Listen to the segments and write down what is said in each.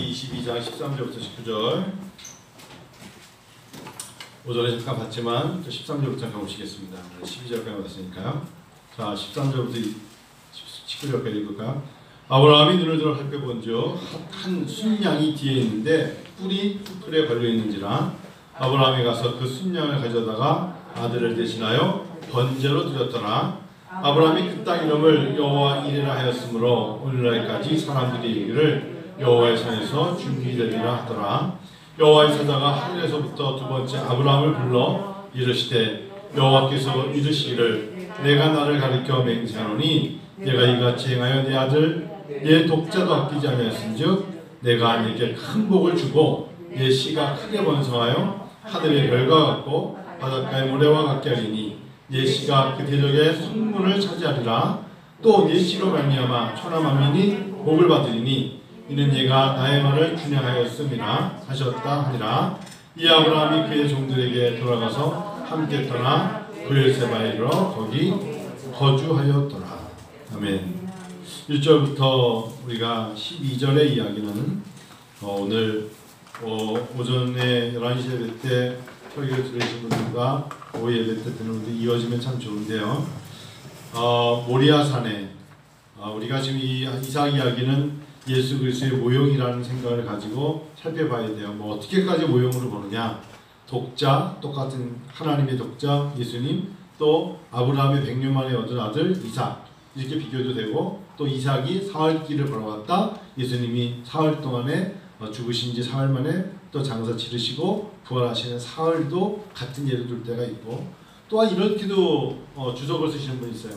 신명기 22장 13절부터 19절. 오전에 잠깐 봤지만 13절부터 잠깐 보시겠습니다. 12절까지 봤으니까요. 자, 13절부터 19절까지 읽을까요? 아브라함이 눈을 들어 살펴본즉 한 순양이 뒤에 있는데 뿔이 풀에 걸려 있는지라 아브라함이 가서 그 순양을 가져다가 아들을 대신하여 번제로 드렸더라. 아브라함이 그 땅 이름을 여호와 이레라 하였으므로 오늘날까지 사람들이 이르기를 여호와의 산에서 준비되리라 하더라. 여호와의 사자가 하늘에서부터 두 번째 아브라함을 불러 이르시되 여호와께서 이르시기를 내가 나를 가리켜 맹세하노니 내가 이같이 행하여 내 아들 내 독자도 아끼지 아니하였은즉 내가 네게 큰 복을 주고 내 씨가 크게 번성하여 하늘의 별과 같고 바닷가의 모래와 같게 하리니 내 씨가 그 대적의 성문을 차지하리라. 또 내 씨로 말미암아 천하 만민이 복을 받으리니 이는 얘가 나의 말을 준행하였음이라 하셨다 하니라. 이 아브라함이 그의 종들에게 돌아가서 함께 떠나 브엘세바에 이르러 거기 거주하였더라. 아멘. 1절부터 우리가 12절의 이야기는 오늘 오전에 11시 예배 때 설교를 들으신 분들과 오후 예배 때 듣는 분들 이어지면 참 좋은데요. 모리아산에 우리가 지금 이 이삭 이야기는 예수 그리스도의 모형이라는 생각을 가지고 살펴봐야 돼요. 뭐 어떻게까지 모형으로 보느냐? 독자, 똑같은 하나님의 독자 예수님, 또 아브라함의 100년 만에 얻은 아들 이삭, 이렇게 비교도 되고, 또 이삭이 사흘 길을 걸어갔다 예수님이 사흘 동안에 죽으신 지 사흘 만에 또 장사 치르시고 부활하시는 사흘도 같은 예를 들 때가 있고, 또한 이렇게도 주석을 쓰시는 분이 있어요.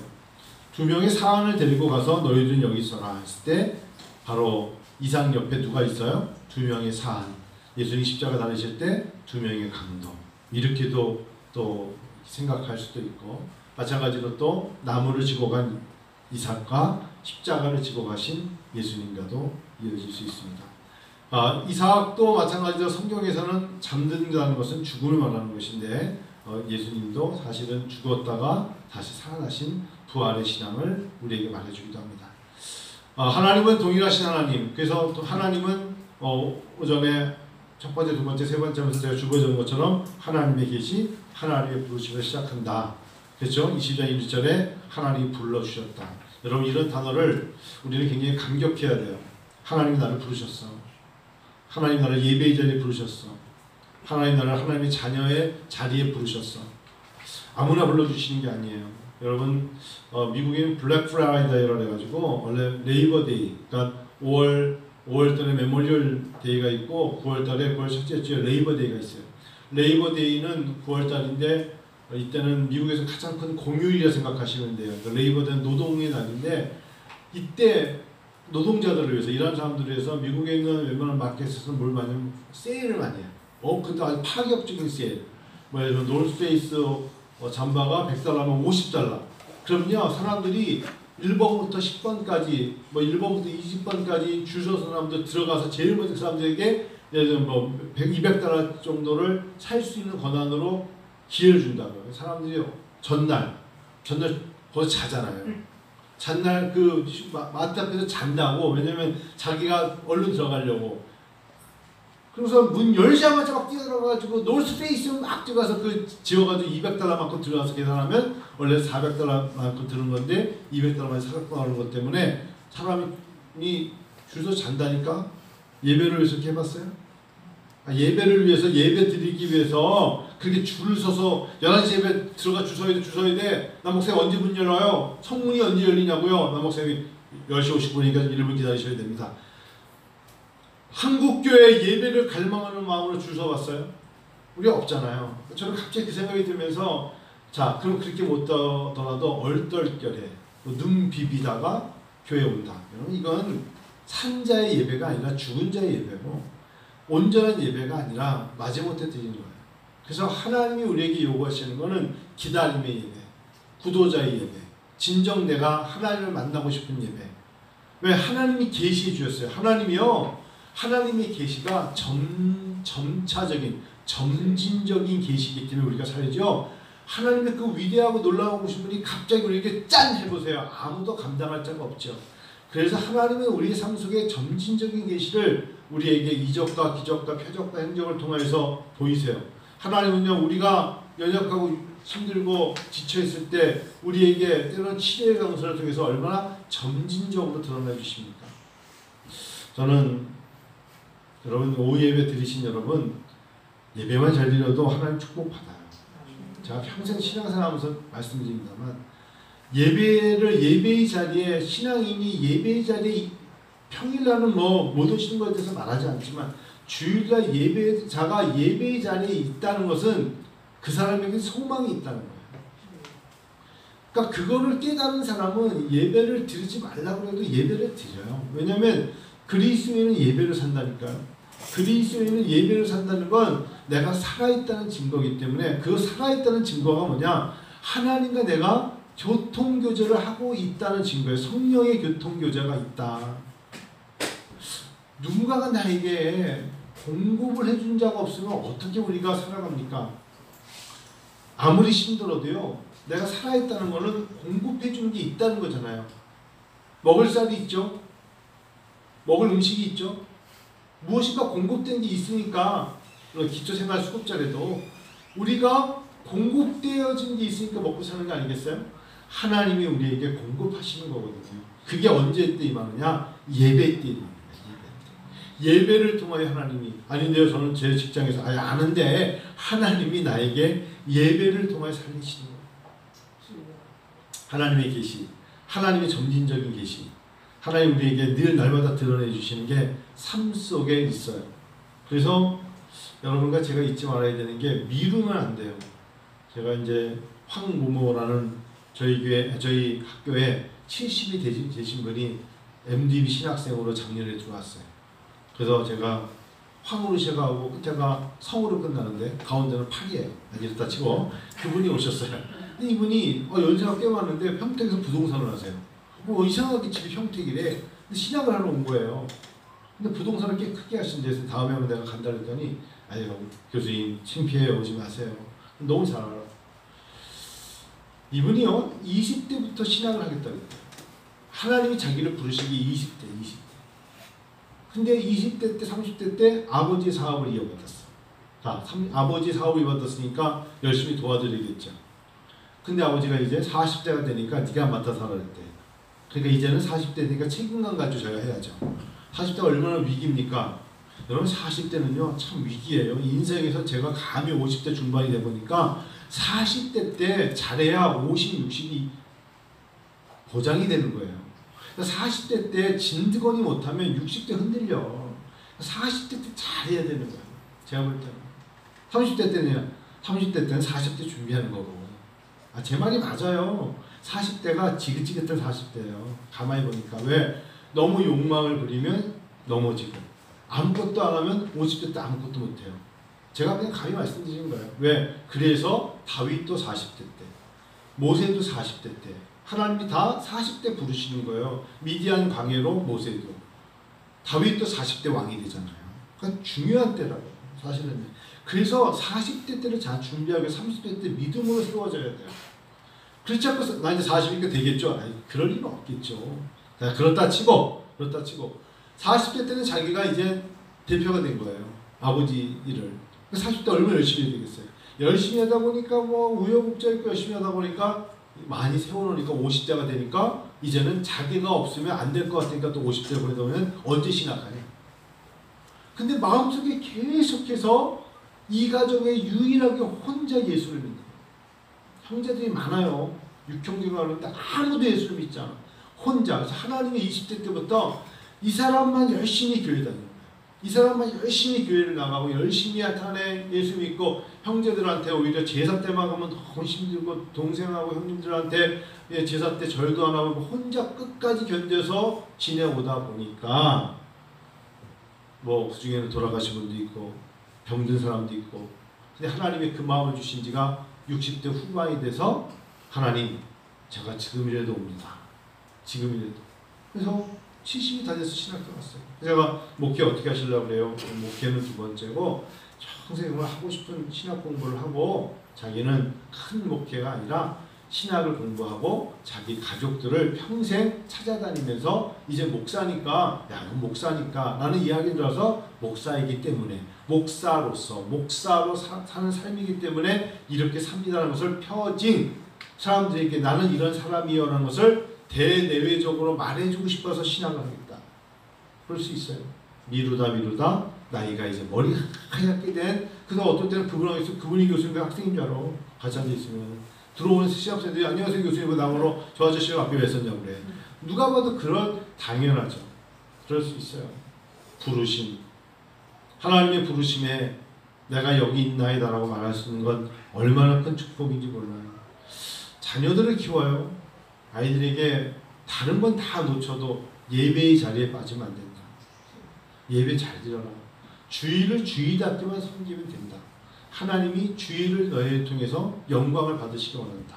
두 명의 사안을 데리고 가서 너희들은 여기 있어라 했을 때 바로 이삭 옆에 누가 있어요? 두 명의 사안. 예수님 십자가 달리실 때 두 명의 강도. 이렇게도 또 생각할 수도 있고, 마찬가지로 또 나무를 지고 간 이삭과 십자가를 지고 가신 예수님과도 이어질 수 있습니다. 이삭도 마찬가지로 성경에서는 잠든다는 것은 죽음을 말하는 것인데 예수님도 사실은 죽었다가 다시 살아나신 부활의 신앙을 우리에게 말해주기도 합니다. 하나님은 동일하신 하나님. 그래서 또 하나님은 오전에 첫 번째, 두 번째, 세 번째 하면서 제가 주보해준 것처럼 하나님의 계시, 하나님의 부르심을 시작한다. 그렇죠? 20장 1절에 하나님이 불러주셨다. 여러분 이런 단어를 우리는 굉장히 감격해야 돼요. 하나님이 나를 부르셨어. 하나님 나를 예배의 자리에 부르셨어. 하나님 나를 하나님의 자녀의 자리에 부르셨어. 아무나 불러주시는 게 아니에요. 여러분 미국에는 블랙 프라이데이라고 해가지고 원래 레이버 데이, 그러니까 5월달에 메모리얼 데이가 있고 9월달에 9월 첫째 주에 레이버 데이가 있어요. 레이버 데이는 9월달인데 이때는 미국에서 가장 큰 공휴일이라 생각하시면 돼요. 그러니까 레이버 데이는 노동의 날인데 이때 노동자들을 위해서, 일하는 사람들을 위해서 미국에 있는 웬만한 마켓에서는 뭘 많이 하냐면 세일을 많이 해요. 그것도 아주 파격적인 세일. 뭐 예를 들어 노스페이스 잠바가 $100면 $50. 그럼요, 사람들이 1번부터 10번까지, 뭐 1번부터 20번까지 줄 서서 사람들 들어가서 제일 먼저 사람들에게 예를 들어 뭐 $200 정도를 살 수 있는 권한으로 기회를 준다고요. 사람들이 전날 거기서 자잖아요. 잔날 그 마트 앞에서 잔다고. 왜냐면 자기가 얼른 들어가려고. 그래서 문 열자마자 막 뛰어들어가지고 노스페이스 막 들어가서 그 지어가지고 $200만큼 들어가서 계산하면 원래 $400만큼 드는 건데 $200만 $400만 것 때문에 사람이 줄서 잔다니까. 예배를 위해서 이렇게 해봤어요? 예배를 위해서, 예배 드리기 위해서 그렇게 줄을 서서 11시 예배 들어가 줄 서야 돼. 남목사님 언제 문 열어요? 성문이 언제 열리냐고요? 남목사님이 10시 50분이니까 1분 기다리셔야 됩니다. 한국교회 예배를 갈망하는 마음으로 줄 서봤어요? 우리가 없잖아요. 저는 갑자기 그 생각이 들면서, 자, 그럼 그렇게 못 더라도 얼떨결에 눈 비비다가 교회 온다. 이건 산자의 예배가 아니라 죽은 자의 예배고 온전한 예배가 아니라 마지못해 드리는 거예요. 그래서 하나님이 우리에게 요구하시는 것은 기다림의 예배, 구도자의 예배, 진정 내가 하나님을 만나고 싶은 예배. 왜? 하나님이 계시해 주셨어요. 하나님의 계시가 점차적인, 점진적인 계시이기 때문에 우리가 살죠. 하나님의 그 위대하고 놀라우신 분이 갑자기 우리에게 짠 해보세요. 아무도 감당할 자가 없죠. 그래서 하나님은 우리의 삶 속에 점진적인 계시를 우리에게 이적과 기적과 표적과 행적을 통해서 보이세요. 하나님은요, 우리가 연약하고 힘들고 지쳐있을 때 우리에게 때로는 치료의 강선을 통해서 얼마나 점진적으로 드러내 주십니까? 저는 여러분 오후 예배 드리신 여러분 예배만 잘 드려도 하나님 축복받아요. 제가 평생 신앙생활하면서 말씀드립니다만 예배의 자리에 신앙인이 예배의 자리에 평일날은 못 오시는 것에 대해서 말하지 않지만 주일날 예배자가 예배의 자리에 있다는 것은 그 사람에게 소망이 있다는 거예요. 그러니까 그거를 깨달은 사람은 예배를 드리지 말라고 해도 예배를 드려요. 왜냐하면 그리스도인은 예배를 산다니까요. 그리스도인은 예배를 산다는 건 내가 살아있다는 증거이기 때문에 그 살아있다는 증거가 뭐냐? 하나님과 내가 교통교제를 하고 있다는 증거예요. 성령의 교통교제가 있다. 누군가가 나에게 공급을 해준 자가 없으면 어떻게 우리가 살아갑니까? 아무리 힘들어도요. 내가 살아있다는 것은 공급해준 게 있다는 거잖아요. 먹을 쌀이 있죠. 먹을 음식이 있죠. 무엇인가 공급된 게 있으니까 기초생활수급자라도 우리가 공급되어진 게 있으니까 먹고 사는 거 아니겠어요? 하나님이 우리에게 공급하시는 거거든요. 그게 언제 때 임하느냐? 예배 때 임합니다. 예배를 통하여 하나님이 아닌데요. 저는 제 직장에서 아는데 하나님이 나에게 예배를 통하여 살리시는 거예요. 하나님의 계시, 하나님의 점진적인 계시, 하나님 우리에게 늘 날마다 드러내 주시는 게 삶 속에 있어요. 그래서 여러분과 제가 잊지 말아야 되는 게 미루면 안 돼요. 제가 이제 황모모라는 저희 학교에 70이 되신 분이 MDB 신학생으로 작년에 들어왔어요. 그래서 제가 황으로 시작하고 끝에가 성으로 끝나는데 가운데는 8이에요. 이렇다 치고 그분이 오셨어요. 근데 이분이 연세가 꽤 많은데 평택에서 부동산을 하세요. 이상하게 집이 평택이래. 근데 신학을 하러 온 거예요. 근데 부동산을 꽤 크게 하신대서 다음에 하면 내가 간다 그랬더니 아유 교수님 창피해요. 오지 마세요. 너무 잘 알아. 이분이요 20대부터 신학을 하겠다 그랬대요. 하나님이 자기를 부르시기 20대. 근데 20대 때 30대 때 아버지의 사업을 이어받았어. 자, 아버지의 사업을 이어받았으니까 열심히 도와드리겠죠. 근데 아버지가 이제 40대가 되니까 네가 맡아서 하라 그랬대. 그러니까 이제는 40대 되니까 책임감 가지고 제가 해야죠. 40대가 얼마나 위기입니까? 여러분 40대는요 참 위기예요. 인생에서 제가 감히 50대 중반이 돼 보니까 40대 때 잘해야 50, 60이 보장이 되는 거예요. 40대 때 진드거니 못하면 60대 흔들려. 40대 때 잘해야 되는 거예요. 제가 볼 때는. 30대 때는 40대 준비하는 거고. 제 말이 맞아요. 40대가 지긋지긋한 40대예요. 가만히 보니까. 왜? 너무 욕망을 부리면 넘어지고 아무것도 안 하면 50대 때 아무것도 못해요. 제가 그냥 감히 말씀드리는 거예요. 왜? 그래서 다윗도 40대 때, 모세도 40대 때 하나님이 다 40대 부르시는 거예요. 미디안 광해로 모세도. 다윗도 40대 왕이 되잖아요. 그러니까 중요한 때라고 사실은. 그래서 40대 때를 잘 준비하고 30대 때 믿음으로 세워져야 돼요. 그렇지 않고 나 이제 40이니까 되겠죠? 그럴 리는 없겠죠. 그렇다 치고 40대 때는 자기가 이제 대표가 된 거예요. 아버지 일을. 40대 얼마나 열심히 해야 되겠어요. 열심히 하다 보니까 우여곡절 있고 열심히 하다 보니까 많이 세워놓으니까 50대가 되니까 이제는 자기가 없으면 안 될 것 같으니까 또 50대 보내다 보면 언제 신학하냐. 근데 마음속에 계속해서 이 가정에 유일하게 혼자 예수를 믿는 거예요. 형제들이 많아요. 6형제가 하는데 아무도 예수를 믿지 않아. 혼자. 그래서 하나님의 20대 때부터 이 사람만 열심히 교회 다니는 거예요. 이 사람만 열심히 교회를 나가고 열심히 하나님 예수 믿고 형제들한테 오히려 제사 때만 가면 너무 힘들고 동생하고 형님들한테 제사 때 절도 안 하고 혼자 끝까지 견뎌서 지내오다 보니까 그 중에는 돌아가신 분도 있고 병든 사람도 있고 근데 하나님이 그 마음을 주신 지가 60대 후반이 돼서 하나님 제가 지금이라도 옵니다. 지금이라도. 그래서 70이 다 돼서 신학교 갔어요. 제가 목회 어떻게 하시려고 그래요? 목회는 두 번째고 평생 하고 싶은 신학 공부를 하고 자기는 큰 목회가 아니라 신학을 공부하고 자기 가족들을 평생 찾아다니면서 이제 목사니까 야 그럼 목사니까 라는 이야기를 들어서 목사이기 때문에 목사로 사는 삶이기 때문에 이렇게 삽니다라는 것을 펴진 사람들에게 나는 이런 사람이요 라는 것을 대내외적으로 말해주고 싶어서 신학을 하겠다. 그럴 수 있어요. 미루다 나이가 이제 머리 하얗게 된 그래서 어떤 때는 그분이 교수님과 학생인 줄 알아. 같이 앉아있으면 들어오는 시합생들이 안녕하세요 교수님 나무로 저 아저씨가 앞에 왜 썼냐고 그래. 누가 봐도 그런 당연하죠. 그럴 수 있어요. 부르심 하나님의 부르심에 내가 여기 있나이다 라고 말할 수 있는 건 얼마나 큰 축복인지 몰라요. 자녀들을 키워요. 아이들에게 다른 건 다 놓쳐도 예배의 자리에 빠지면 안 된다. 예배 잘 드려라. 주의를 주의답게만 섬기면 된다. 하나님이 주의를 너희를 통해서 영광을 받으시기 원한다.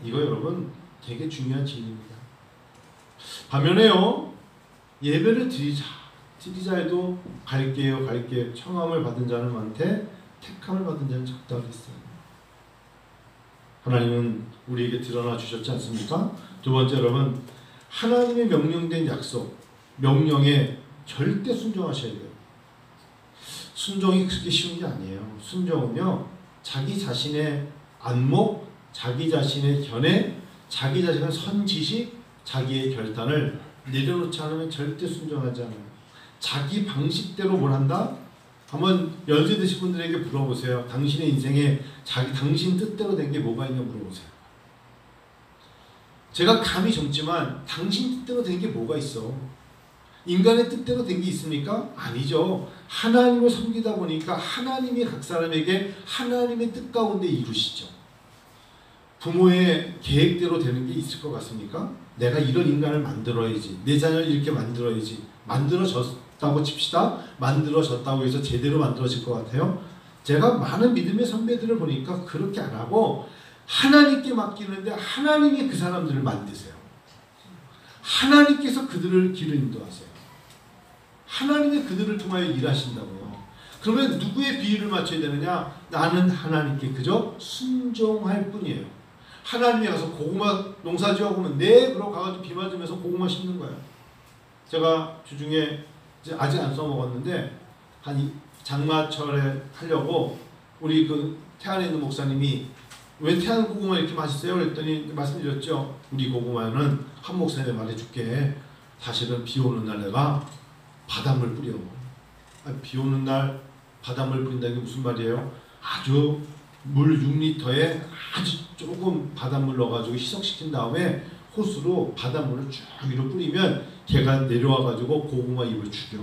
이거 여러분 되게 중요한 진리입니다. 반면에요. 예배를 드리자 해도 갈게요 청함을 받은 자는 많되 택함을 받은 자는 적다 그랬어요. 하나님은 우리에게 드러나 주셨지 않습니까? 두 번째 여러분 하나님의 명령된 약속 명령에 절대 순종하셔야 돼요. 순종이 그렇게 쉬운 게 아니에요. 순종은요 자기 자신의 안목 자기 자신의 견해 자기 자신의 선지식 자기의 결단을 내려놓지 않으면 절대 순종하지 않아요. 자기 방식대로 뭘 한다? 한번 연세 드신 분들에게 물어보세요. 당신의 인생에 당신 뜻대로 된 게 뭐가 있냐 물어보세요. 제가 감이 젊지만 당신 뜻대로 된 게 뭐가 있어? 인간의 뜻대로 된 게 있습니까? 아니죠. 하나님을 섬기다 보니까 하나님이 각 사람에게 하나님의 뜻 가운데 이루시죠. 부모의 계획대로 되는 게 있을 것 같습니까? 내가 이런 인간을 만들어야지. 내 자녀를 이렇게 만들어야지. 만들어졌다고 칩시다. 만들어졌다고 해서 제대로 만들어질 것 같아요? 제가 많은 믿음의 선배들을 보니까 그렇게 안 하고 하나님께 맡기는데 하나님이 그 사람들을 만드세요. 하나님께서 그들을 길을 인도하세요. 하나님이 그들을 통하여 일하신다고요. 그러면 누구의 비유를 맞춰야 되느냐? 나는 하나님께 그저 순종할 뿐이에요. 하나님이 가서 고구마 농사 지어보면 네 그러고 가가지고 비 맞으면서 고구마 심는 거예요. 제가 주중에 이제 아직 안 써먹었는데 한 장마철에 하려고 우리 그 태안에 있는 목사님이 왜 태안 고구마 이렇게 맛있어요? 그랬더니 말씀드렸죠. 우리 고구마는 한 목사님 말해줄게. 사실은 비 오는 날 내가 바닷물 뿌려. 비 오는 날 바닷물 뿌린다는 게 무슨 말이에요? 아주 물 6리터에 아주 조금 바닷물 넣어가지고 희석시킨 다음에 호스로 바닷물을 쭉 위로 뿌리면 걔가 내려와가지고 고구마 잎을 죽여.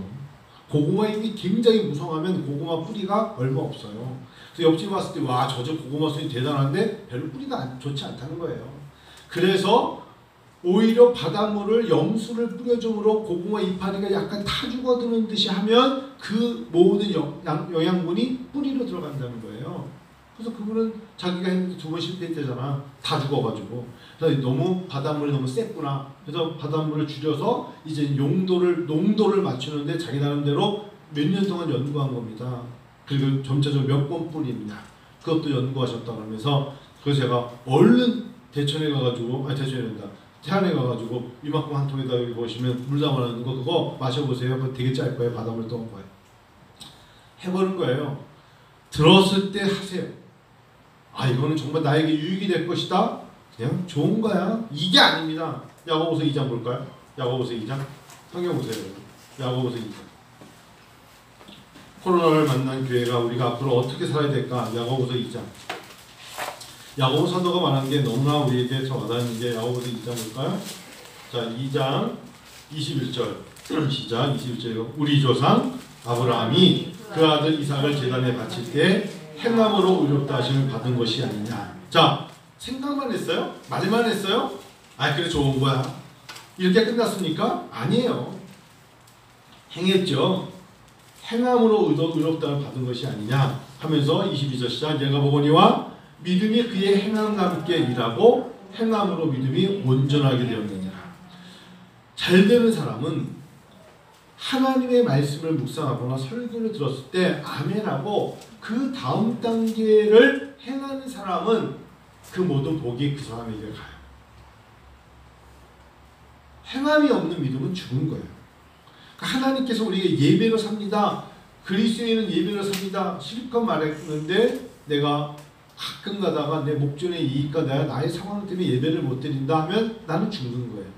고구마 잎이 굉장히 무성하면 고구마 뿌리가 얼마 없어요. 그래서 옆집 왔을 때 와 저 고구마 손이 대단한데 별로 뿌리가 좋지 않다는 거예요. 그래서 오히려 바닷물을 염수를 뿌려줌으로 고구마 이파리가 약간 타 죽어드는 듯이 하면 그 모든 영양분이 뿌리로 들어간다는 거예요. 그래서 그분은 자기가 했는데 2번 실패했대잖아. 다 죽어가지고. 그래서 너무 바닷물이 너무 셌구나. 그래서 바닷물을 줄여서 이제 농도를 맞추는데 자기 나름대로 몇 년 동안 연구한 겁니다. 그리고 점차적으로 몇 번 뿌리느냐. 그것도 연구하셨다고 하면서 그래서 제가 얼른 대천에 가가지고 대천에 된다. 태안에 가가지고 이만큼 한 통에다 여기 보시면 물 담아놓는 거 그거 마셔보세요. 그거 되게 짤 거예요. 바닷물 떠온 거예요. 해보는 거예요. 들었을 때 하세요. 이거는 정말 나에게 유익이 될 것이다. 그냥 좋은 거야. 이게 아닙니다. 야고보서 2장 볼까요? 야고보서 2장. 성경 보세요. 야고보서 2장. 코로나를 만난 교회가 우리가 앞으로 어떻게 살아야 될까? 야고보서 2장. 야고보 사도가 말하는 게 너무나 우리에게 저 와닿는 게 야고보서 2장 볼까요? 자, 2장 21절. 시작. 21절. 우리 조상 아브라함이 그 아들 이삭을 제단에 바칠 때 행함으로 의롭다 하심을 받은 것이 아니냐. 자, 생각만 했어요? 말만 했어요? 그래 좋은 거야. 이렇게 끝났습니까? 아니에요. 행했죠. 행함으로 의롭다를 받은 것이 아니냐 하면서 22절 시작. 얘가 보거니와 믿음이 그의 행함과 함께 일하고 행함으로 믿음이 온전하게 되었느니라. 잘되는 사람은 하나님의 말씀을 묵상하거나 설교를 들었을 때 아멘하고 그 다음 단계를 행하는 사람은 그 모든 복이 그 사람에게 가요. 행함이 없는 믿음은 죽은 거예요. 하나님께서 우리에게 예배로 삽니다. 그리스도인은 예배로 삽니다. 실컷 말했는데 내가 가끔 가다가 내 목전의 이익과 내가 나의 상황 때문에 예배를 못 드린다 하면 나는 죽는 거예요.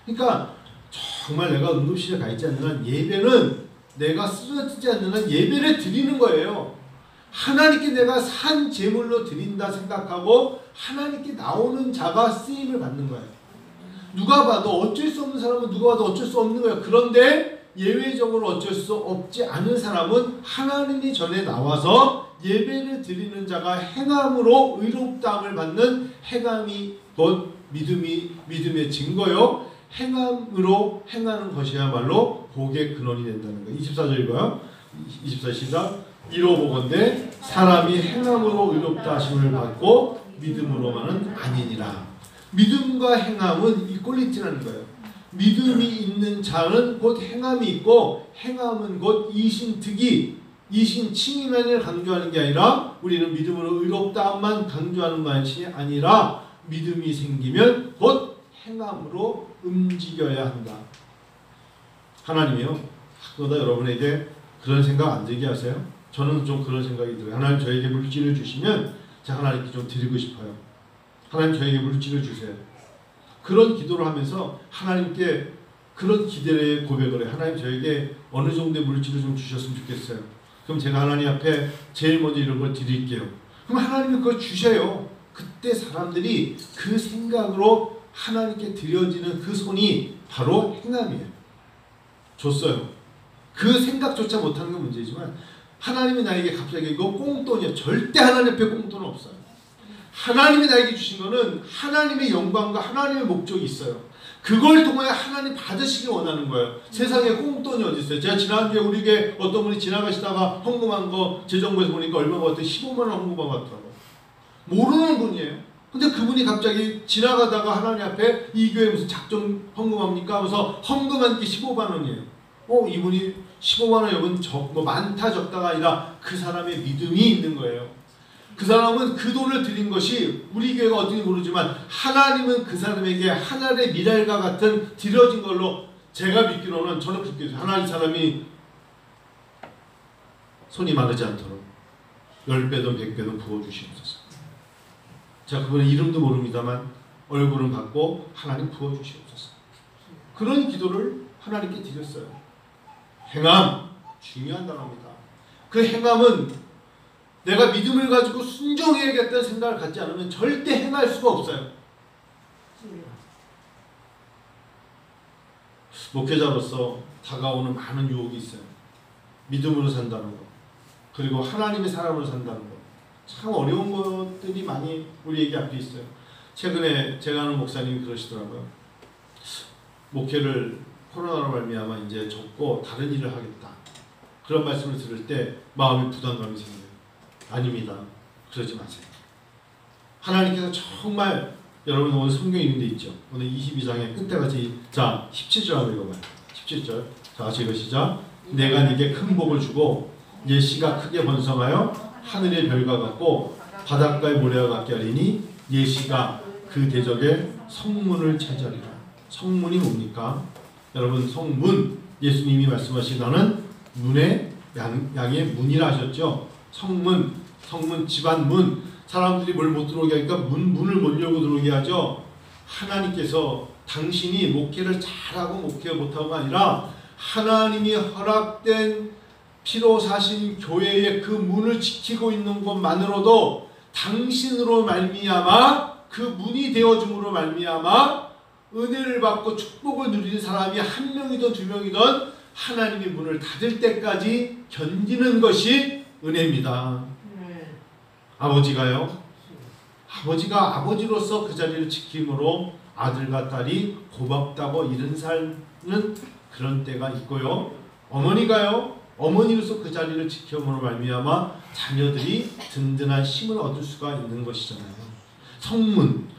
그러니까 정말 내가 응급실에 가 있지 않는 한 예배는 내가 쓰러지지 않는 한 예배를 드리는 거예요. 하나님께 내가 산 제물로 드린다 생각하고 하나님께 나오는 자가 쓰임을 받는 거예요. 누가 봐도 어쩔 수 없는 사람은 누가 봐도 어쩔 수 없는 거예요. 그런데 예외적으로 어쩔 수 없지 않은 사람은 하나님이 전에 나와서 예배를 드리는 자가 행함으로 의롭다함을 받는 행함이 곧 믿음의 증거요. 행함으로 행하는 것이야말로 복의 근원이 된다는 거예요. 24절 읽어요. 24 시작. 이로보건대 사람이 행함으로 의롭다 하심을 받고 믿음으로만은 아니니라. 믿음과 행함은 이 퀄리티라는 거예요. 믿음이 있는 자는 곧 행함이 있고 행함은 곧 이신특이 이신칭의만을 강조하는 게 아니라 우리는 믿음으로 의롭다만 강조하는 것이 아니라 믿음이 생기면 곧 행함으로 움직여야 한다. 하나님이요. 그러다 여러분에게 그런 생각 안 들게 하세요. 저는 좀 그런 생각이 들어요. 하나님 저에게 물질을 주시면 제가 하나님께 좀 드리고 싶어요. 하나님 저에게 물질을 주세요. 그런 기도를 하면서 하나님께 그런 기대의 고백을 해요. 하나님 저에게 어느 정도의 물질을 좀 주셨으면 좋겠어요. 그럼 제가 하나님 앞에 제일 먼저 이런 걸 드릴게요. 그럼 하나님이 그걸 주셔요. 그때 사람들이 그 생각으로 하나님께 드려지는 그 손이 바로 행함이에요. 줬어요. 그 생각조차 못하는 건 문제지만 하나님이 나에게 갑자기 이거 꽁돈이야. 절대 하나님 앞에 꽁돈은 없어요. 하나님이 나에게 주신 거는 하나님의 영광과 하나님의 목적이 있어요. 그걸 통해 하나님 받으시길 원하는 거예요. 세상에 꽁돈이 어디 있어요? 제가 지난주에 우리에게 어떤 분이 지나가시다가 헌금한 거 재정부에서 보니까 얼마가 왔더니 15만 원 헌금한 것 같더라고요. 모르는 분이에요. 근데 그분이 갑자기 지나가다가 하나님 앞에 이 교회 무슨 작정 헌금합니까? 하면서 헌금한 게 15만 원이에요. 이분이 15만 원 여러분 뭐 많다 적다가 아니라 그 사람의 믿음이 있는 거예요. 그 사람은 그 돈을 드린 것이 우리 교회가 어딘지 모르지만 하나님은 그 사람에게 하늘의 미랄과 같은 드려진 걸로 제가 믿기로는 저는 그렇게 해요. 하나님 사람이 손이 마르지 않도록 10배든 100배든 부어주시옵소서. 제가 그분의 이름도 모릅니다만 얼굴은 받고 하나님 부어주시옵소서. 그런 기도를 하나님께 드렸어요. 행함 중요한 단어입니다. 그 행함은 내가 믿음을 가지고 순종해야겠다는 생각을 갖지 않으면 절대 행할 수가 없어요. 목회자로서 다가오는 많은 유혹이 있어요. 믿음으로 산다는 것, 그리고 하나님의 사람으로 산다는 것, 참 어려운 것들이 많이 우리에게 앞에 있어요. 최근에 제가 아는 목사님이 그러시더라고요. 목회를 코로나로 말미암아 이제 접고 다른 일을 하겠다. 그런 말씀을 들을 때 마음이 부담감이 생겨요. 아닙니다. 그러지 마세요. 하나님께서 정말 여러분 오늘 성경에 있는 데 있죠. 오늘 22장의 끝에까지 자 17절 한번 읽어봐요. 17절 자 같이 읽으시죠. 내가 네게 큰 복을 주고 네 씨가 크게 번성하여 하늘의 별과 같고 바닷가의 모래와 같게 하리니 네 씨가 그 대적의 성문을 차지하리라. 성문이 뭡니까? 여러분 성문 예수님이 말씀하신 나는 문의 양의 문이라 하셨죠. 성문 집안 문 사람들이 뭘 못 들어오게 하니까 문을 못 열고 들어오게 하죠. 하나님께서 당신이 목회를 잘하고 목회 못하고가 아니라 하나님이 허락된 피로 사신 교회의 그 문을 지키고 있는 것만으로도 당신으로 말미암아 그 문이 되어줌으로 말미암아 은혜를 받고 축복을 누리는 사람이 한 명이든 두 명이든 하나님의 문을 닫을 때까지 견디는 것이 은혜입니다. 아버지가요. 아버지가 아버지로서 그 자리를 지킴으로 아들과 딸이 고맙다고 일은사는 그런 때가 있고요. 어머니가요. 어머니로서 그 자리를 지킴으로 말미암아 자녀들이 든든한 힘을 얻을 수가 있는 것이잖아요.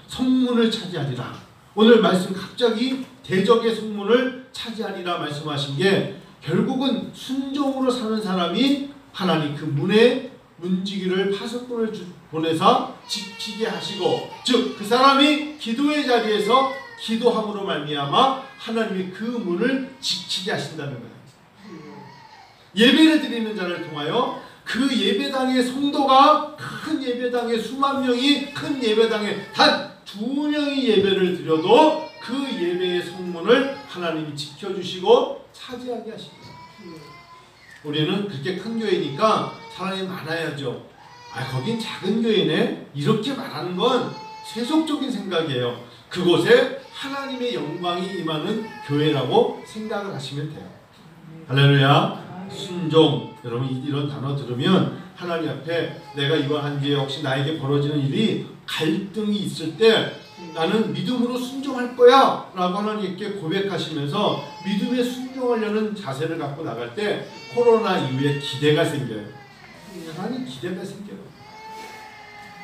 성문을 차지하리라. 오늘 말씀 갑자기 대적의 성문을 차지하리라 말씀하신 게 결국은 순종으로 사는 사람이 하나님 그 문에 문지기를 5분을 보내서 지키게 하시고, 즉 그 사람이 기도의 자리에서 기도함으로 말미암아 하나님이 그 문을 지키게 하신다는 거예요. 예배를 드리는 자를 통하여 그 예배당의 성도가, 큰 예배당에 수만 명이, 큰 예배당에 단 2명이 예배를 드려도 그 예배의 성문을 하나님이 지켜주시고 차지하게 하십니다. 우리는 그렇게 큰 교회니까 사람이 많아야죠. 거긴 작은 교회네, 이렇게 말하는 건 세속적인 생각이에요. 그곳에 하나님의 영광이 임하는 교회라고 생각을 하시면 돼요. 할렐루야. 순종, 여러분 이런 단어 들으면 하나님 앞에 내가 이거 한 뒤에 혹시 나에게 벌어지는 일이 갈등이 있을 때 나는 믿음으로 순종할 거야 라고 하나님께 고백하시면서 믿음에 순종하려는 자세를 갖고 나갈 때 코로나 이후에 기대가 생겨요. 하나님 기대가 생겨요.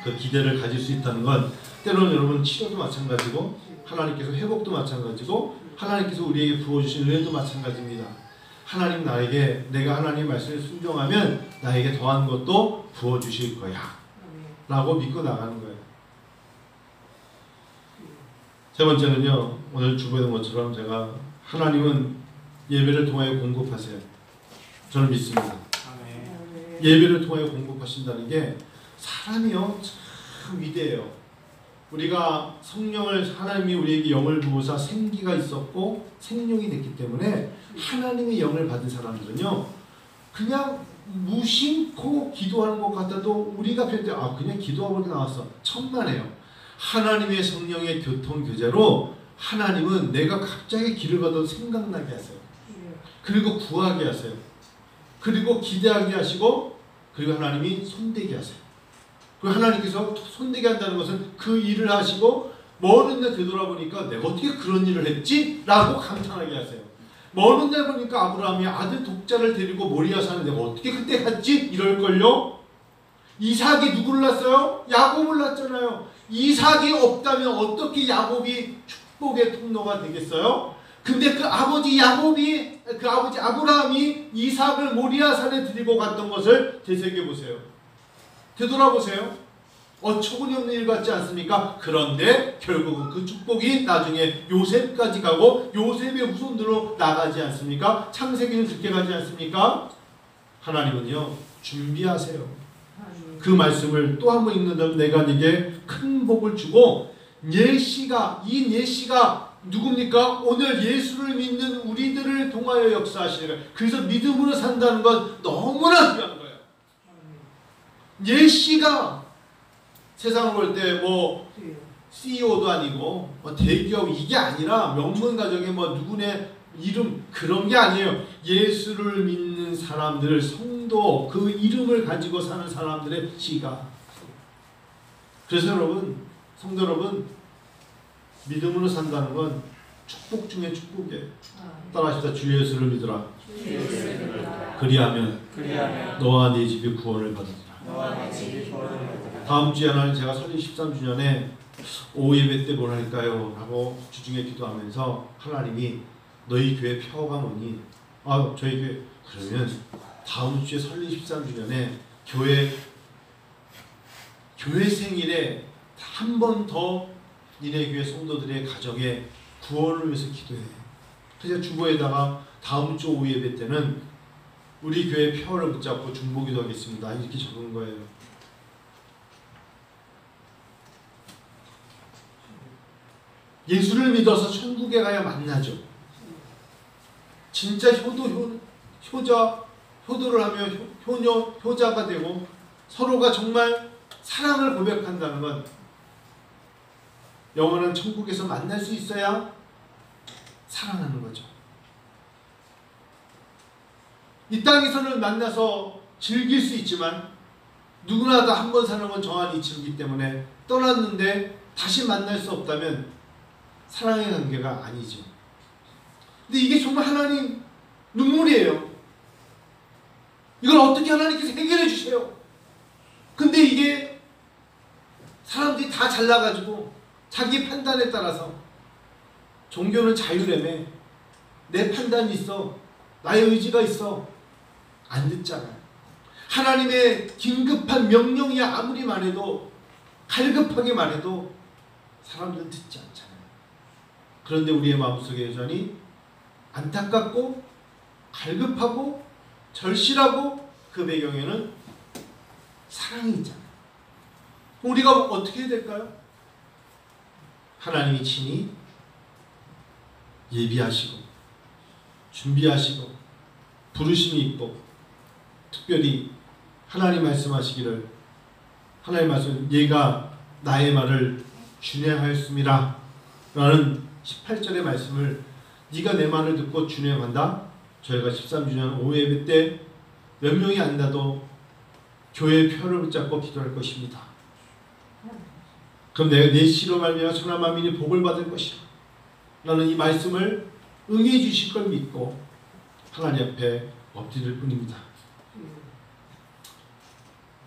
그 기대를 가질 수 있다는 건 때로는 여러분 치료도 마찬가지고, 하나님께서 회복도 마찬가지고, 하나님께서 우리에게 부어주신 은혜도 마찬가지입니다. 하나님 나에게, 내가 하나님 말씀에 순종하면 나에게 더한 것도 부어주실 거야 라고 믿고 나가는 거예요. 세 번째는요, 오늘 주보된 것처럼 제가 하나님은 예배를 통하여 공급하세요. 저는 믿습니다. 예배를 통하여 공급하신다는 게 사람이요 참 위대해요. 우리가 성령을, 하나님이 우리에게 영을 부으사 생기가 있었고 생명이 됐기 때문에 하나님의 영을 받은 사람들은요 그냥 무심코 기도하는 것 같아도 우리가 볼 때 그냥 기도하고 이렇게 나왔어, 천만에요. 하나님의 성령의 교통교제로 하나님은 내가 갑자기 길을 가도 생각나게 하세요. 그리고 구하게 하세요. 그리고 기대하게 하시고, 그리고 하나님이 손대게 하세요. 그리고 하나님께서 손대게 한다는 것은 그 일을 하시고 먼 데 되돌아보니까 내가 어떻게 그런 일을 했지? 라고 감탄하게 하세요. 먼 데 보니까 아브라함이 아들 독자를 데리고 모리아 산에 내가 어떻게 그때 갔지? 이럴걸요? 이삭이 누구를 낳았어요? 야곱을 낳았잖아요. 이삭이 없다면 어떻게 야곱이 축복의 통로가 되겠어요? 근데 그 아버지 야곱이, 그 아버지 아브라함이 이삭을 모리아 산에 데리고 갔던 것을 되새겨보세요. 되돌아보세요. 어처구니 없는 일 같지 않습니까? 그런데 결국은 그 축복이 나중에 요셉까지 가고 요셉의 후손들로 나가지 않습니까? 창세기는 그렇게 가지 않습니까? 하나님은요 준비하세요. 그 말씀을 또 한 번 읽는다면 내가 네게 큰 복을 주고 예시가, 이 예시가 누굽니까? 오늘 예수를 믿는 우리들을 통하여 역사하시는, 그래서 믿음으로 산다는 건 너무나 중요한 거예요. 예시가 세상을 볼 때 뭐 CEO도 아니고 뭐 대기업 이게 아니라 명문 가정의 뭐 누구네 이름 그런 게 아니에요. 예수를 믿는 사람들, 성도, 그 이름을 가지고 사는 사람들의 시가. 그래서 여러분, 성도 여러분, 믿음으로 산다는 건 축복 중에 축복이에요. 따라하시다. 주 예수를 믿으라. 그리하면 너와 네 집이 구원을 받으리라. 다음 주에 하나님, 제가 설립 13주년에 오후 예배 때 뭘 할까요? 라고 주중에 기도하면서 하나님이 너희 교회 표어가 뭐니? 저희 교회. 그러면 다음 주에 설립 13주년에 교회 생일에 한 번 더 니네 교회 성도들의 가정의 구원을 위해서 기도해. 그래서 주보에다가 다음 주 오후 예배 때는 우리 교회 표어를 붙잡고 중보기도 하겠습니다. 이렇게 적은 거예요. 예수를 믿어서 천국에 가야 만나죠. 진짜 효도를 하며 효자가 되고 서로가 정말 사랑을 고백한다는 건 영원한 천국에서 만날 수 있어야 사랑하는 거죠. 이 땅에서는 만나서 즐길 수 있지만 누구나 다 한 번 사는 건 정한 이치이기 때문에 떠났는데 다시 만날 수 없다면 사랑의 관계가 아니죠. 근데 이게 정말 하나님 눈물이에요. 이걸 어떻게 하나님께서 해결해 주세요. 근데 이게 사람들이 다 잘나가지고 자기 판단에 따라서, 종교는 자유라며, 내 판단이 있어, 나의 의지가 있어, 안 듣잖아요. 하나님의 긴급한 명령이 아무리 말해도 갈급하게 말해도 사람들은 듣지 않잖아요. 그런데 우리의 마음속에 여전히 안타깝고 갈급하고 절실하고 그 배경에는 사랑이 있잖아요. 우리가 어떻게 해야 될까요? 하나님이 친히 예비하시고 준비하시고 부르심이 있고 특별히 하나님 말씀하시기를 하나님 말씀 얘가 나의 말을 준행하였음이라 라는 18절의 말씀을 네가 내 말을 듣고 준행한다. 저희가 13주년 오예배 때 몇 명이 안다도 교회의 표를 붙잡고 기도할 것입니다. 그럼 내가 내 씨로 말미암아 천하 만민이 복을 받을 것이라 라는 이 말씀을 응해 주실 걸 믿고 하나님 앞에 엎드릴 뿐입니다.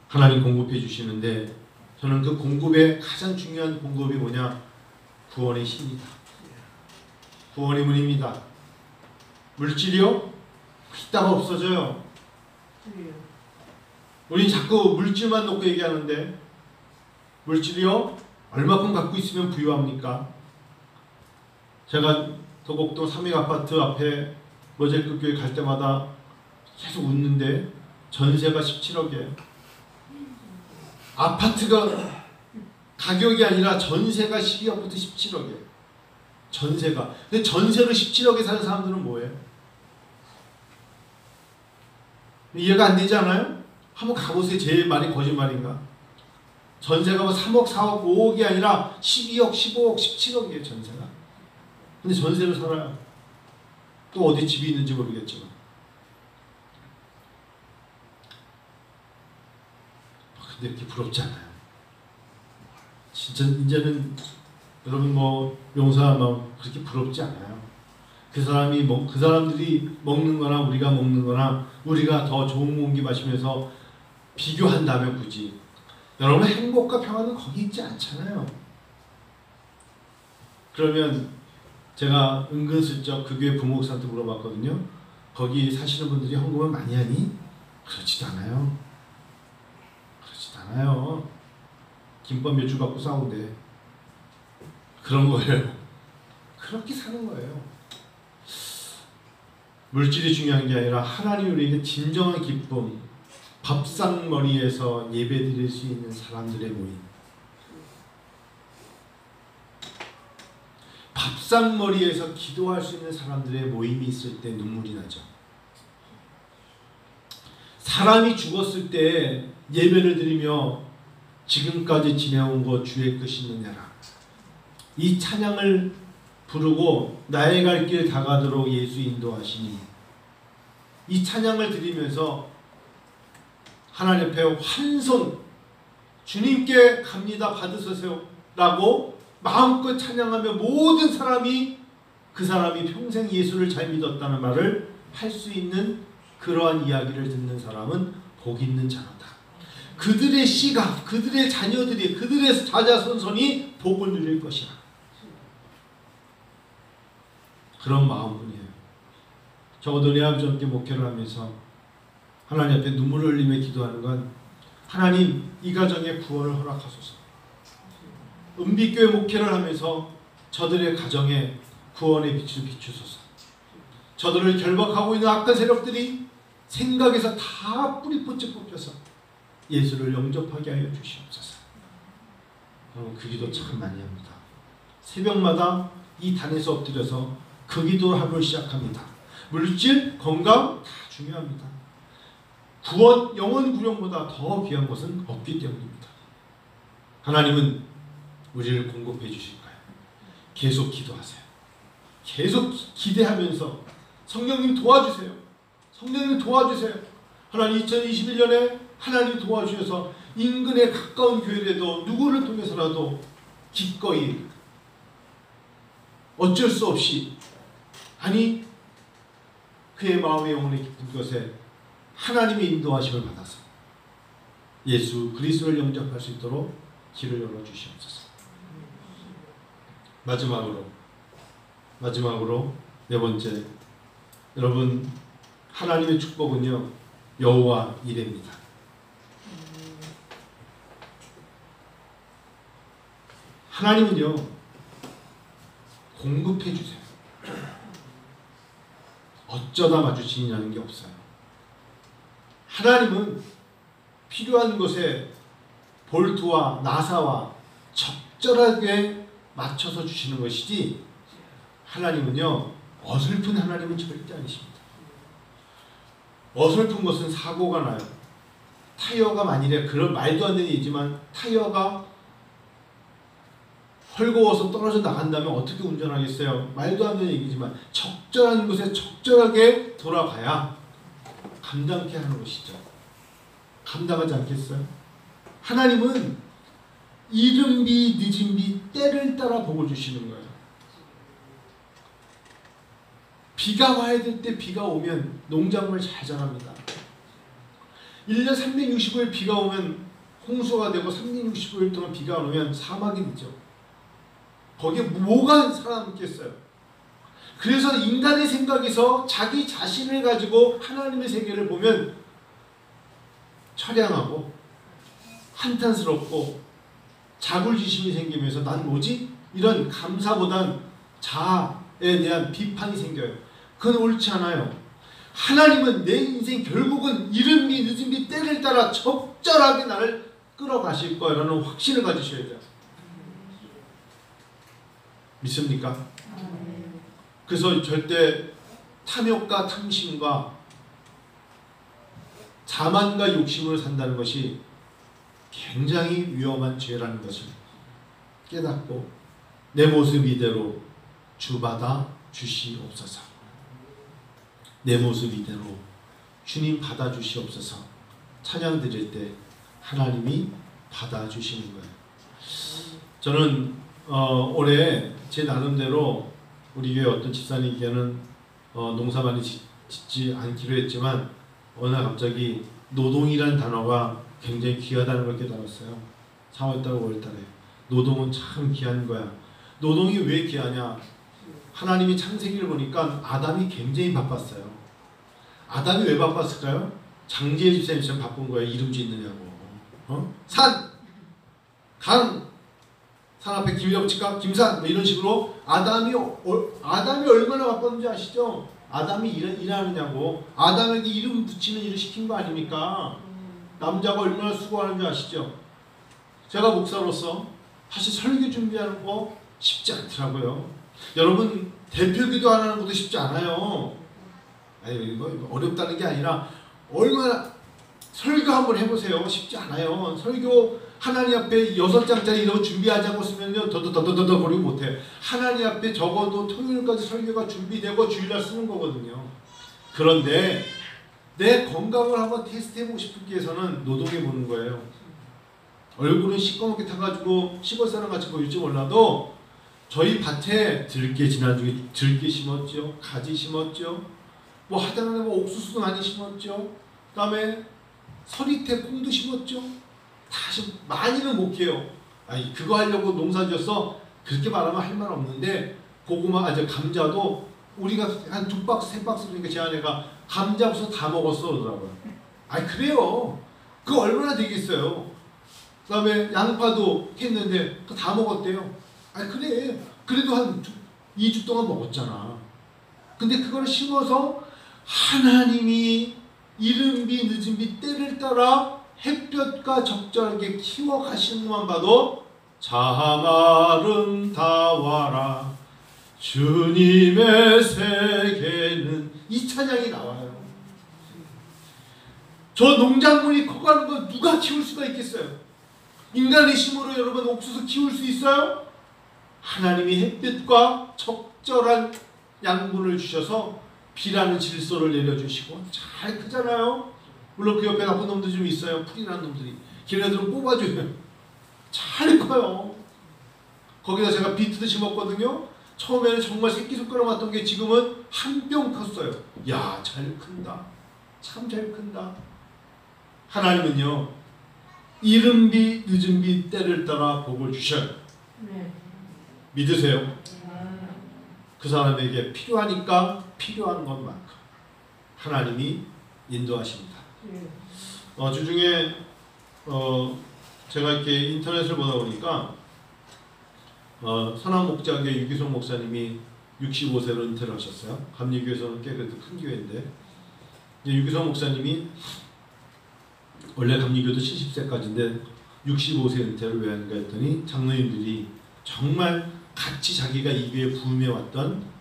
하나님 공급해 주시는데 저는 그 공급의 가장 중요한 공급이 뭐냐? 구원의 힘이다. 구원의 문입니다. 물질이요? 있다가 없어져요. 우린 자꾸 물질만 놓고 얘기하는데 물질이요? 얼마큼 갖고 있으면 부유합니까? 제가 도곡동 삼익아파트 앞에 모자이크 교회 갈 때마다 계속 웃는데 전세가 17억이에요. 아파트가 가격이 아니라 전세가 12억부터 17억이에요. 전세가. 근데 전세로 17억에 사는 사람들은 뭐예요? 이해가 안 되지 않아요? 한번 가보세요. 제 말이 거짓말인가? 전세가 뭐 3억, 4억, 5억이 아니라 12억, 15억, 17억이에요. 전세가. 근데 전세를 살아요. 또 어디 집이 있는지 모르겠지만. 근데 이렇게 부럽지 않아요. 진짜 이제는 여러분 뭐 용서하면 그렇게 부럽지 않아요. 그 사람들이 먹는 거나 우리가 먹는 거나 우리가 더 좋은 공기 마시면서 비교한다면 굳이 여러분 행복과 평안은 거기 있지 않잖아요. 그러면 제가 은근슬쩍 그 교회 부목사한테 물어봤거든요. 거기 사시는 분들이 헌금을 많이 하니? 그렇지도 않아요. 그렇지도 않아요. 김밥 몇 주 갖고 싸운대. 그런 거예요. 그렇게 사는 거예요. 물질이 중요한 게 아니라 하나님 우리에게 진정한 기쁨, 밥상머리에서 예배드릴 수 있는 사람들의 모임. 밥상머리에서 기도할 수 있는 사람들의 모임이 있을 때 눈물이 나죠. 사람이 죽었을 때 예배를 드리며 지금까지 지내온 것 주의 뜻이 있느냐라. 이 찬양을 부르고 나의 갈 길 다가도록 예수 인도하시니 이 찬양을 드리면서 하나님 앞에 환송 주님께 갑니다 받으소서 라고 마음껏 찬양하며 모든 사람이 그 사람이 평생 예수를 잘 믿었다는 말을 할 수 있는 그러한 이야기를 듣는 사람은 복 있는 자로다. 그들의 씨가 그들의 자녀들이 그들의 자자손손이 복을 누릴 것이라. 그런 마음뿐이에요. 적어도 내 아버지 함께 목회를 하면서 하나님 앞에 눈물을 흘리며 기도하는 건 하나님 이 가정의 구원을 허락하소서. 은빛교회 목회를 하면서 저들의 가정에 구원의 빛을 비추소서. 저들을 결박하고 있는 악한 세력들이 생각에서 다 뿌리뿌리 뽑혀서 예수를 영접하게 하여 주시옵소서. 그 기도 참 많이 합니다. 새벽마다 이 단에서 엎드려서 그 기도를 시작합니다. 물질, 건강 다 중요합니다. 구원, 영혼 구원보다 더 귀한 것은 없기 때문입니다. 하나님은 우리를 공급해 주실 거예요. 계속 기도하세요. 계속 기대하면서 성령님 도와주세요. 성령님 도와주세요. 하나님 2021년에 하나님 도와주셔서 인근에 가까운 교회라도 누구를 통해서라도 기꺼이 어쩔 수 없이 아니 그의 마음의 영혼이 깊은 것에 하나님의 인도하심을 받아서 예수 그리스도를 영접할 수 있도록 길을 열어주시옵소서. 마지막으로 네 번째, 여러분 하나님의 축복은요 여호와 이레입니다. 하나님은요 공급해 주세요. 어쩌다 마주치느냐는 게 없어요. 하나님은 필요한 것에 볼트와 나사와 적절하게 맞춰서 주시는 것이지, 하나님은요 어설픈 하나님은 절대 아니십니다. 어설픈 것은 사고가 나요. 타이어가 만일에, 그런 말도 안 되는 얘기지만 타이어가 헐거워서 떨어져 나간다면 어떻게 운전하겠어요? 말도 안 되는 얘기지만 적절한 곳에 적절하게 돌아가야 감당케 하는 것이죠. 감당하지 않겠어요? 하나님은 이른 비 늦은 비 때를 따라 복을 주시는 거예요. 비가 와야 될 때 비가 오면 농작물 잘 자랍니다. 1년 365일 비가 오면 홍수가 되고 365일 동안 비가 안 오면 사막이 되죠. 거기에 뭐가 살아남겠어요? 그래서 인간의 생각에서 자기 자신을 가지고 하나님의 세계를 보면 처량하고 한탄스럽고 자굴지심이 생기면서 난 뭐지? 이런 감사보단 자아에 대한 비판이 생겨요. 그건 옳지 않아요. 하나님은 내 인생 결국은 이른 비 늦은 비 때를 따라 적절하게 나를 끌어가실 거라는 확신을 가지셔야 돼요. 믿습니까? 그래서 절대 탐욕과 탐심과 자만과 욕심으로 산다는 것이 굉장히 위험한 죄라는 것을 깨닫고 내 모습 이대로 주 받아 주시옵소서. 내 모습 이대로 주님 받아 주시옵소서. 찬양 드릴 때 하나님이 받아 주시는 거예요. 저는 올해 제 나름대로 우리 교회 어떤 집사님께는 농사 많이 짓지 않기로 했지만 어느 날 갑자기 노동이라는 단어가 굉장히 귀하다는 걸 깨달았어요. 4월달 5월달에 노동은 참 귀한 거야. 노동이 왜 귀하냐? 하나님이 창세기를 보니까 아담이 굉장히 바빴어요. 아담이 왜 바빴을까요? 장지혜 집사님처럼 바쁜 거예요. 이름 짓느냐고. 산! 강! 산 앞에 김이라고 칠까? 김산! 뭐 이런 식으로 아담이 얼마나 바빴는지 아시죠? 아담이 일하느냐고. 아담에게 이름 붙이는 일을 시킨 거 아닙니까? 남자가 얼마나 수고하는지 아시죠? 제가 목사로서 사실 설교 준비하는 거 쉽지 않더라고요. 여러분 대표기도 안 하는 것도 쉽지 않아요. 아니 이거 어렵다는 게 아니라 얼마나 설교 한번 해보세요. 쉽지 않아요. 설교 하나님 앞에 6장짜리 이런 거 준비하자고 쓰면요 더더더더더 거리고 못해. 하나님 앞에 적어도 토요일까지 설교가 준비되고 주일날 쓰는 거거든요. 그런데 내 건강을 한번 테스트해보고 싶기 위해서는 노동해보는 거예요. 얼굴은 시꺼멓게 타가지고 시골 사람 같이 보일지 몰라도 저희 밭에 들깨 지난주에 들깨 심었죠. 가지 심었죠. 뭐 하다못해 뭐 옥수수도 많이 심었죠. 그 다음에 서리태 콩도 심었죠. 다 많이는 못 캐요. 아니 그거 하려고 농사 지었어? 그렇게 말하면 할 말 없는데 고구마, 감자도 우리가 한 2박스, 3박스 그러니까 제 아내가 감자 벌써 다 먹었어 그러더라고요. 아니 그래요. 그거 얼마나 되겠어요. 그 다음에 양파도 했는데 그거 다 먹었대요. 아니 그래. 그래도 한 2주 동안 먹었잖아. 근데 그걸 심어서 하나님이 이른 비 늦은 비 때를 따라 햇볕과 적절하게 키워 가시는 것만 봐도 참 아름다워라 주님의 세계는, 이 찬양이 나와요. 저 농작물이 커가는 거 누가 키울 수가 있겠어요? 인간의 힘으로 여러분 옥수수 키울 수 있어요? 하나님이 햇빛과 적절한 양분을 주셔서 비라는 질소를 내려주시고 잘 크잖아요. 물론 그 옆에 나쁜 놈들 좀 있어요. 풀이라는 놈들이. 걔네들은 뽑아줘요. 잘 커요. 거기다 제가 비트도 심었거든요. 처음에는 정말 새끼손가락 같던 게 지금은 한 뼘 컸어요. 야, 잘 큰다. 참 잘 큰다. 하나님은요, 이른 비 늦은 비 때를 따라 복을 주셔요. 믿으세요? 그 사람에게 필요하니까 필요한 것만큼 하나님이 인도하십니다. 주중에 제가 이렇게 인터넷을 보다 보니까 선한 목자교회 유기성 목사님이 65세로 은퇴를 하셨어요. 감리교에서는 꽤 그래도 큰 교회인데 유기성 목사님이 원래 감리교도 70세까지인데 65세 은퇴를 왜 하는가 했더니 장로님들이 정말 같이 자기가 이 교회에 부임해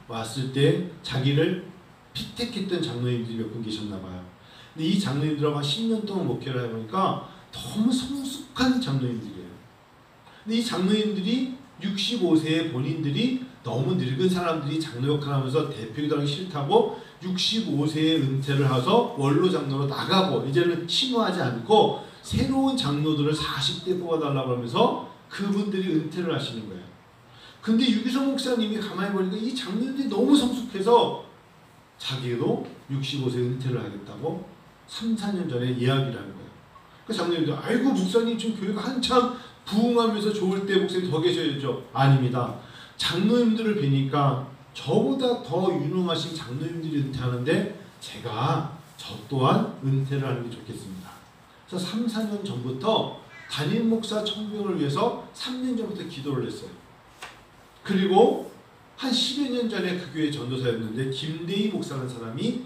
왔을 때 자기를 피택했던 장로님들이 몇 분 계셨나 봐요. 근데 이 장로님들하고 한 10년 동안 목회를 해보니까 너무 성숙한 장로님들이에요. 근데 이 장로님들이 65세의 본인들이 너무 늙은 사람들이 장로 역할을 하면서 대표기도 하기 싫다고 65세에 은퇴를 해서 원로 장로로 나가고 이제는 신호하지 않고 새로운 장로들을 40대 뽑아달라고 하면서 그분들이 은퇴를 하시는 거예요. 근데 유기성 목사님이 가만히 보니까 이 장로들이 너무 성숙해서 자기도 65세 은퇴를 하겠다고 3, 4년 전에 이야기를 하는 거예요. 그 장로님들 아이고 목사님 지금 교회가 한참 부흥하면서 좋을 때 목사님 더 계셔야죠. 아닙니다. 장로님들을 뵈니까 저보다 더 유능하신 장로님들이 은퇴하는데 제가 저 또한 은퇴를 하는 게 좋겠습니다. 그래서 3, 4년 전부터 담임 목사 청빙을 위해서 3년 전부터 기도를 했어요. 그리고 한 10여 년 전에 그 교회 전도사였는데 김대희 목사라는 사람이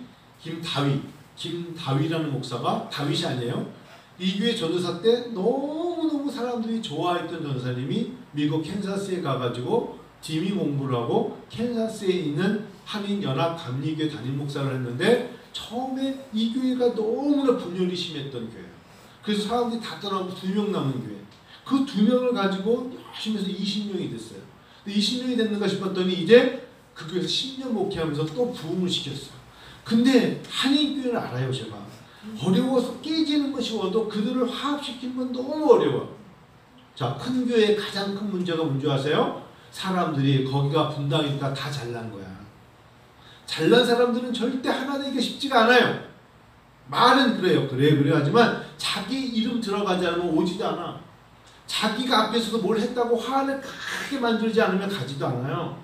김다위라는 목사가 다윗이 아니에요. 이 교회 전도사 때 너무너무 사람들이 좋아했던 전도사님이 미국 캔사스에 가가지고 디미 공부를 하고 캔사스에 있는 한인연합 감리교회 담임 목사를 했는데 처음에 이 교회가 너무나 분열이 심했던 교회예요. 그래서 사람들이 다 떠나고 2명 남은 교회. 그 2명을 가지고 열심히 해서 20명이 됐어요. 20명이 됐는가 싶었더니 이제 그 교회에서 10년 목회하면서 또 부흥을 시켰어요. 근데 한인교회를 알아요 제가. 어려워서 깨지는 것이 와도 그들을 화합시키는 건 너무 어려워. 자, 큰 교회의 가장 큰 문제가 뭔지 아세요? 사람들이 거기가 분당이니까 다 잘난 거야. 잘난 사람들은 절대 하나 되기가 쉽지가 않아요. 말은 그래요. 그래 하지만 자기 이름 들어가지 않으면 오지도 않아. 자기가 앞에서도 뭘 했다고 화를 크게 만들지 않으면 가지도 않아요.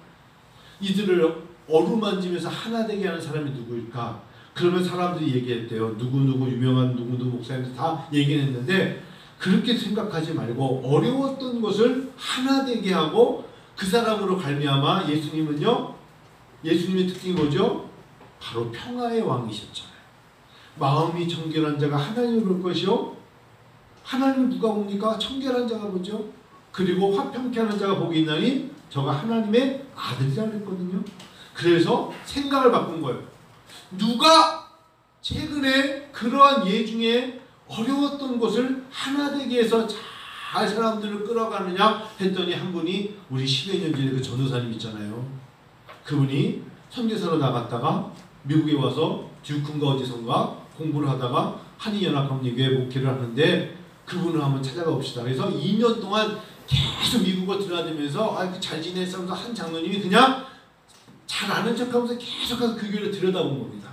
이들을 어루만지면서 하나 되게 하는 사람이 누구일까? 그러면 사람들이 얘기했대요. 누구누구 유명한 누구누구 목사님들 다 얘기했는데 그렇게 생각하지 말고 어려웠던 것을 하나 되게 하고 그 사람으로 갈미암아 예수님은요. 예수님의 특징이 뭐죠? 바로 평화의 왕이셨잖아요. 마음이 청결한 자가 하나님을 볼 것이요. 하나님을 누가 봅니까? 청결한 자가 보죠. 그리고 화평케 하는 자가 복이 있나니 저가 하나님의 아들이라 그랬거든요. 그래서 생각을 바꾼 거예요. 누가 최근에 그러한 예 중에 어려웠던 것을 하나 되게 해서 잘 사람들을 끌어가느냐 했더니 한 분이 우리 10여 년 전에 그 전도사님 있잖아요. 그분이 선교사로 나갔다가 미국에 와서 듀크인가 어디선가 공부를 하다가 한인연합감리교회 목회를 하는데 그분을 한번 찾아가 봅시다. 그래서 2년 동안 계속 미국을 들여다니면서 잘 지냈어 하면서 한 장로님이 그냥 잘 아는 척하면서 계속해서 그 교회를 들여다본 겁니다.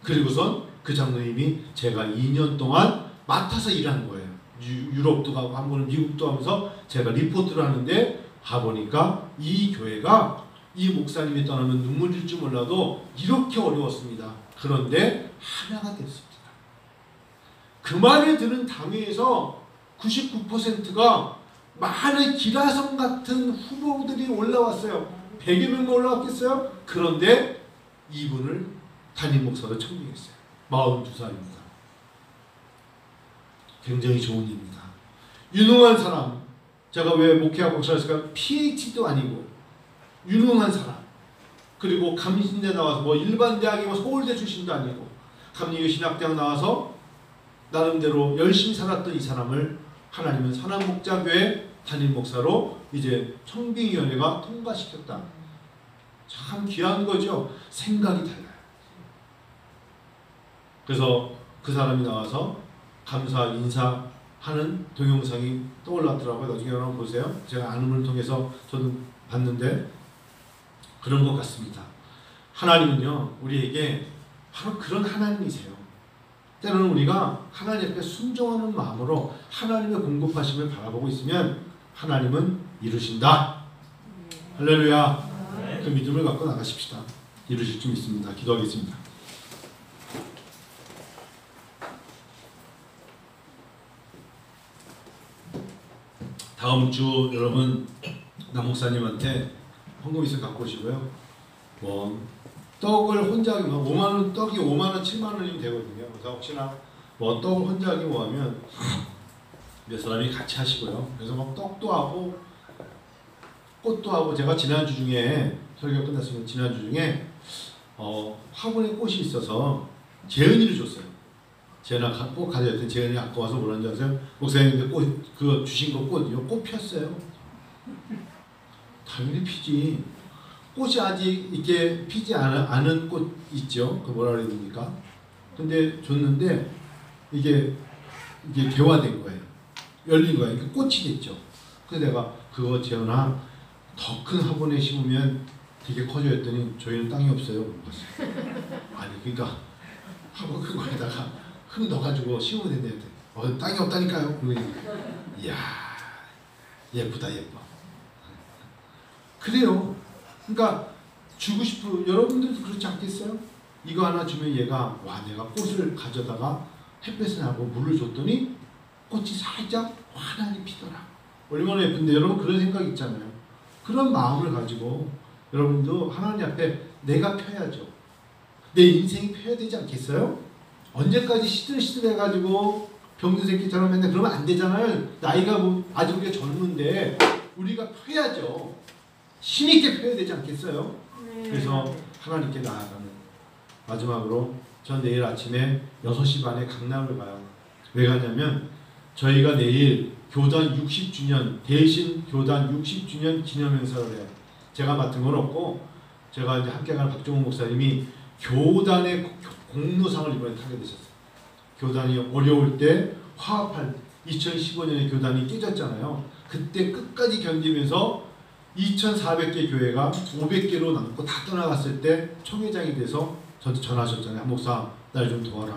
그리고선 그 장로님이 제가 2년 동안 맡아서 일하는 거예요. 유럽도 가고 한 번은 미국도 하면서 제가 리포트를 하는데 가보니까 이 교회가 이 목사님이 떠나면 눈물일 줄 몰라도 이렇게 어려웠습니다. 그런데 하나가 됐습니다. 그 말을 들은 당회에서 99%가 많은 기라성 같은 후보들이 올라왔어요. 100여 명만 올라왔겠어요? 그런데 이분을 담임 목사로 청빙했어요. 42살입니다. 굉장히 좋은 일입니다. 유능한 사람, 제가 왜 목회학 목사를 했을까? PhD도 아니고 유능한 사람, 그리고 감신대 나와서 뭐 일반 대학이 뭐 서울대 출신도 아니고 감리교 신학대학 나와서 나름대로 열심히 살았던 이 사람을 하나님은 선한목자교회 담임 목사로 이제 청빙위원회가 통과시켰다. 참 귀한 거죠. 생각이 달라요. 그래서 그 사람이 나와서 감사 인사하는 동영상이 떠올랐더라고요. 나중에 한번 보세요. 제가 아는 분을 통해서 저도 봤는데 그런 것 같습니다. 하나님은요 우리에게 바로 그런 하나님이세요. 때로는 우리가 하나님 앞에 순종하는 마음으로 하나님의 공급하심을 바라보고 있으면 하나님은 이루신다. 할렐루야. 그 믿음을 갖고 나가십시다. 이루실 줄 믿습니다. 기도하겠습니다. 다음 주 여러분 남 목사님한테 헌금 있으면 갖고 오시고요. 뭐 떡을 혼자 하기 5만 원 떡이 5만 원, 7만 원이면 되거든요. 그래서 혹시나 뭐 떡을 혼자 하기 뭐 하면 몇 사람이 같이 하시고요. 그래서 막 떡도 하고 꽃도 하고 제가 지난주 중에 설교 끝났으면 지난주 중에 화분에 꽃이 있어서 재은이를 줬어요. 재은아 꽃 가져왔더니 재은이 갖고 와서 뭐라는 줄 아세요? 목사님 근데 꽃 그거 주신 거 꽃 폈어요. 당연히 피지. 꽃이 아직 이렇게 피지 않은 꽃 있죠. 그 뭐라 그래야 됩니까? 근데 줬는데 이게 개화된 거예요. 열린 거예요. 이게 꽃이 됐죠. 그래서 내가 그거 재현아 더 큰 화분에 심으면 되게 커져 했더니 저희는 땅이 없어요. 아니 그러니까 화분 큰 거에다가 흙 넣어가지고 심으면 된대. 땅이 없다니까요. 이야 예쁘다 예뻐. 그래요. 그러니까 주고 싶은 여러분들도 그렇지 않겠어요? 이거 하나 주면 얘가 와 내가 꽃을 가져다가 햇볕을 하고 물을 줬더니 꽃이 살짝 환하게 피더라. 얼마나 예쁜데 여러분 그런 생각 있잖아요. 그런 마음을 가지고 여러분도 하나님 앞에 내가 펴야죠. 내 인생이 펴야 되지 않겠어요? 언제까지 시들시들해가지고 병든 새끼처럼 맨날 그러면 안 되잖아요. 나이가 뭐 아직 우리가 젊은데 우리가 펴야죠. 힘있게 펴야 되지 않겠어요? 그래서 하나님께 나아가는 마지막으로 전 내일 아침에 6시 반에 강남을 가요. 왜 가냐면 저희가 내일 교단 60주년 대신 교단 60주년 기념행사를 해요. 제가 맡은 건 없고 제가 이제 함께 가는 박종훈 목사님이 교단의 공로상을 이번에 타게 되셨어요. 교단이 어려울 때 화합할 2015년에 교단이 깨졌잖아요. 그때 끝까지 견디면서 2,400개 교회가 500개로 남고 다 떠나갔을 때 총회장이 돼서 저한테 전화하셨잖아요. 한 목사 날 좀 도와라.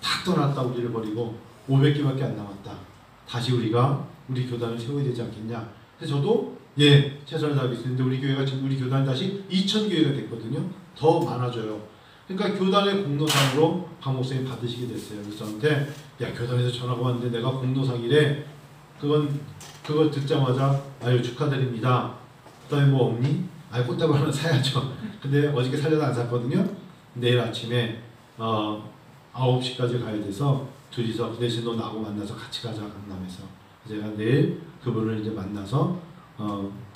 다 떠났다 우리를 버리고 500개밖에 안 남았다. 다시 우리가 우리 교단을 세워야 되지 않겠냐. 그래서 저도 예 최선을 다하겠습니다. 우리 교회가 지금 우리 교단이 다시 2,000교회가 됐거든요. 더 많아져요. 그러니까 교단의 공로상으로 박 목사님 받으시게 됐어요. 그래서 저한테 야 교단에서 전화가 왔는데 내가 공로상이래. 그걸 듣자마자 아유 축하드립니다. 그다음에 뭐 없니? 아유 꽃다발 하나 사야죠. 근데 어저께 살려도 안 샀거든요. 내일 아침에 9시까지 가야 돼서 둘이서 그 대신 너 나하고 만나서 같이 가자 강남에서. 제가 내일 그분을 이제 만나서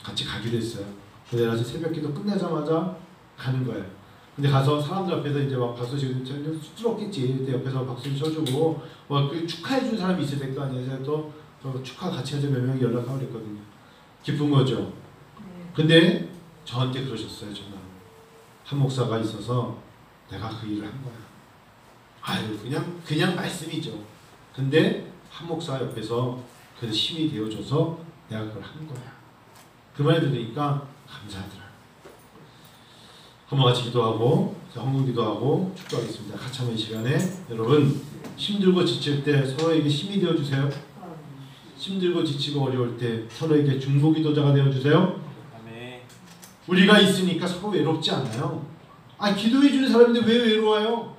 같이 가기로 했어요. 내일 아침 새벽기도 끝나자마자 가는 거예요. 근데 가서 사람들 앞에서 이제 막 박수 치고 쑥스럽겠지. 그때 옆에서 박수 쳐주고 그 축하해준 사람이 있어야 될 거 아니에요. 제가 또 축하 같이 하자 몇 명이 연락하고 그랬거든요. 기쁜 거죠. 근데 저한테 그러셨어요. 전화. 한 목사가 있어서 내가 그 일을 한 거야. 아유 그냥 말씀이죠. 근데 한 목사 옆에서 그래서 힘이 되어줘서 내가 그걸 한 거야. 그 말 들으니까 감사하더라. 한번 같이 기도하고 헌금 기도하고 축도하겠습니다. 같이 한번 이 시간에 여러분 힘들고 지칠 때 서로에게 힘이 되어주세요. 힘들고 지치고 어려울 때 서로에게 중보기도자가 되어주세요. 우리가 있으니까 서로 외롭지 않아요. 기도해 주는 사람인데 왜 외로워요?